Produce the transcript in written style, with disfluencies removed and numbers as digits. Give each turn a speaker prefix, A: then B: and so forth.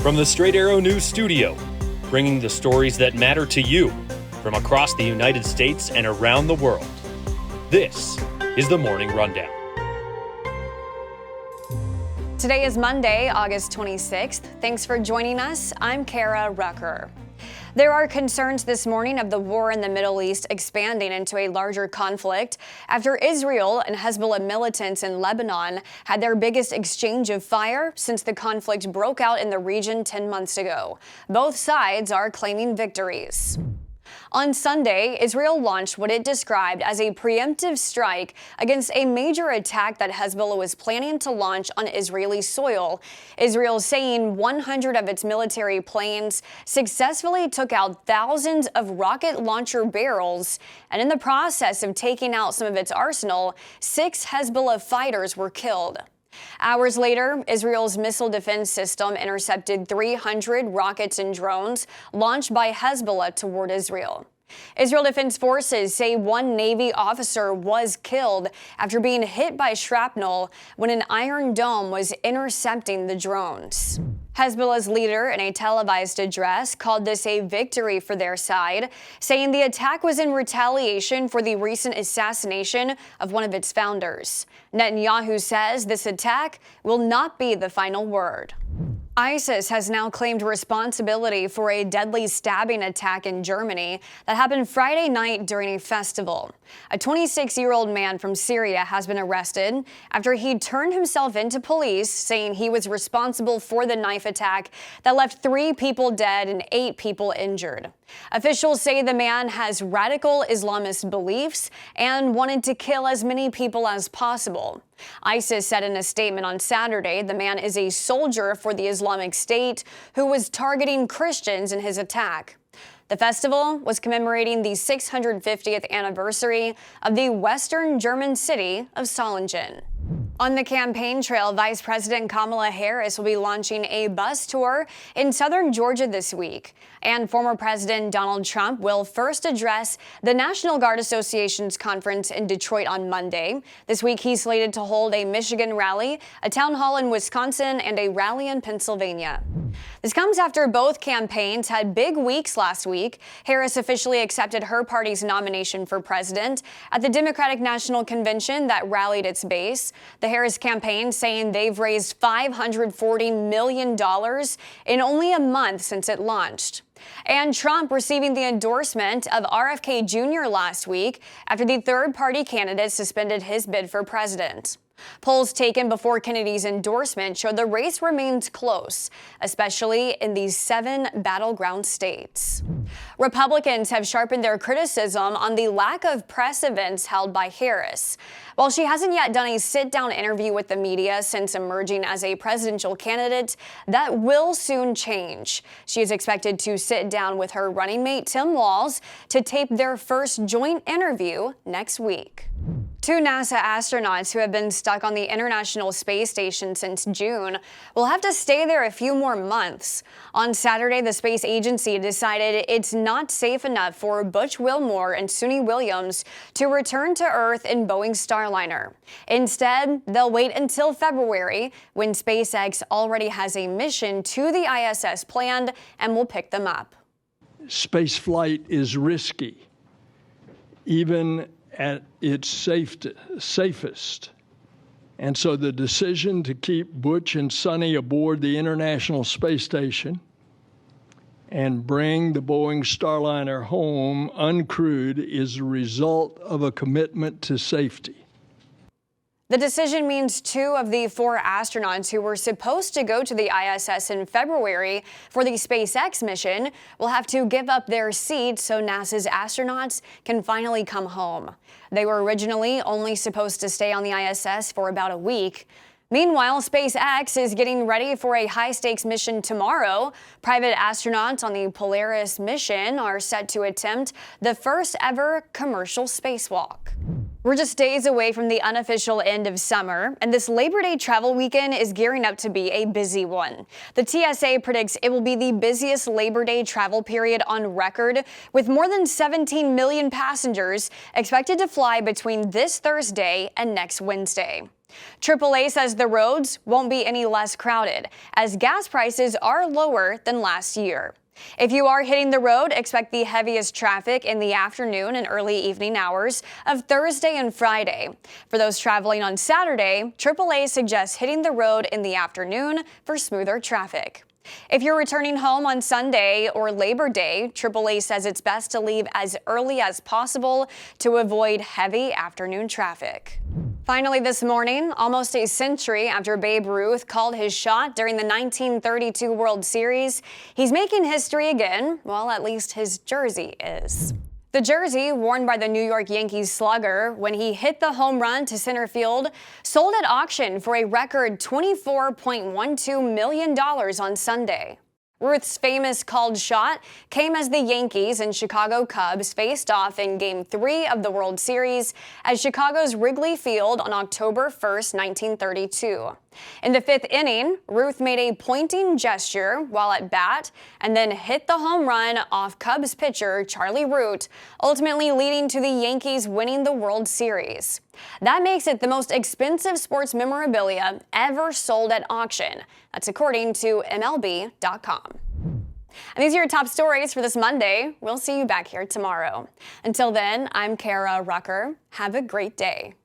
A: From the Straight Arrow News Studio, bringing the stories that matter to you from across the United States and around the world. This is the Morning Rundown.
B: Today is Monday, August 26th. Thanks for joining us. I'm Kara Rucker. There are concerns this morning of the war in the Middle East expanding into a larger conflict after Israel and Hezbollah militants in Lebanon had their biggest exchange of fire since the conflict broke out in the region 10 months ago. Both sides are claiming victories. On Sunday, Israel launched what it described as a preemptive strike against a major attack that Hezbollah was planning to launch on Israeli soil. Israel saying 100 of its military planes successfully took out thousands of rocket launcher barrels, and in the process of taking out some of its arsenal, 6 Hezbollah fighters were killed. Hours later, Israel's missile defense system intercepted 300 rockets and drones launched by Hezbollah toward Israel. Israel Defense Forces say one Navy officer was killed after being hit by shrapnel when an Iron Dome was intercepting the drones. Hezbollah's leader, in a televised address, called this a victory for their side, saying the attack was in retaliation for the recent assassination of one of its founders. Netanyahu says this attack will not be the final word. ISIS has now claimed responsibility for a deadly stabbing attack in Germany that happened Friday night during a festival. A 26-year-old man from Syria has been arrested after he turned himself into police, saying he was responsible for the knife attack that left 3 people dead and 8 people injured. Officials say the man has radical Islamist beliefs and wanted to kill as many people as possible. ISIS said in a statement on Saturday the man is a soldier for the Islamic State who was targeting Christians in his attack. The festival was commemorating the 650th anniversary of the Western German city of Solingen. On the campaign trail, Vice President Kamala Harris will be launching a bus tour in southern Georgia this week. And former President Donald Trump will first address the National Guard Association's conference in Detroit on Monday. This week, he's slated to hold a Michigan rally, a town hall in Wisconsin, and a rally in Pennsylvania. This comes after both campaigns had big weeks last week. Harris officially accepted her party's nomination for president at the Democratic National Convention that rallied its base. The Harris campaign saying they've raised $540 million in only a month since it launched. And Trump receiving the endorsement of RFK Jr. last week after the third-party candidate suspended his bid for president. Polls taken before Kennedy's endorsement show the race remains close, especially in these 7 battleground states. Republicans have sharpened their criticism on the lack of press events held by Harris. While she hasn't yet done a sit-down interview with the media since emerging as a presidential candidate, that will soon change. She is expected to sit down with her running mate Tim Walz to tape their first joint interview next week. 2 NASA astronauts who have been stuck on the International Space Station since June will have to stay there a few more months. On Saturday, the space agency decided it's not safe enough for Butch Wilmore and Suni Williams to return to Earth in Boeing's Starliner. Instead, they'll wait until February, when SpaceX already has a mission to the ISS planned and will pick them up.
C: Space flight is risky, even at its safest. And so the decision to keep Butch and Sonny aboard the International Space Station and bring the Boeing Starliner home uncrewed is a result of a commitment to safety.
B: The decision means 2 of the 4 astronauts who were supposed to go to the ISS in February for the SpaceX mission will have to give up their seats so NASA's astronauts can finally come home. They were originally only supposed to stay on the ISS for about a week. Meanwhile, SpaceX is getting ready for a high-stakes mission tomorrow. Private astronauts on the Polaris mission are set to attempt the first ever commercial spacewalk. We're just days away from the unofficial end of summer, and this Labor Day travel weekend is gearing up to be a busy one. The TSA predicts it will be the busiest Labor Day travel period on record, with more than 17 million passengers expected to fly between this Thursday and next Wednesday. AAA says the roads won't be any less crowded, as gas prices are lower than last year. If you are hitting the road, expect the heaviest traffic in the afternoon and early evening hours of Thursday and Friday. For those traveling on Saturday, AAA suggests hitting the road in the afternoon for smoother traffic. If you're returning home on Sunday or Labor Day, AAA says it's best to leave as early as possible to avoid heavy afternoon traffic. Finally this morning, almost a century after Babe Ruth called his shot during the 1932 World Series, he's making history again. Well, at least his jersey is. The jersey, worn by the New York Yankees slugger when he hit the home run to center field, sold at auction for a record $24.12 million on Sunday. Ruth's famous called shot came as the Yankees and Chicago Cubs faced off in Game 3 of the World Series at Chicago's Wrigley Field on October 1st, 1932. In the fifth inning, Ruth made a pointing gesture while at bat and then hit the home run off Cubs pitcher Charlie Root, ultimately leading to the Yankees winning the World Series. That makes it the most expensive sports memorabilia ever sold at auction. That's according to MLB.com. And these are your top stories for this Monday. We'll see you back here tomorrow. Until then, I'm Kara Rucker. Have a great day.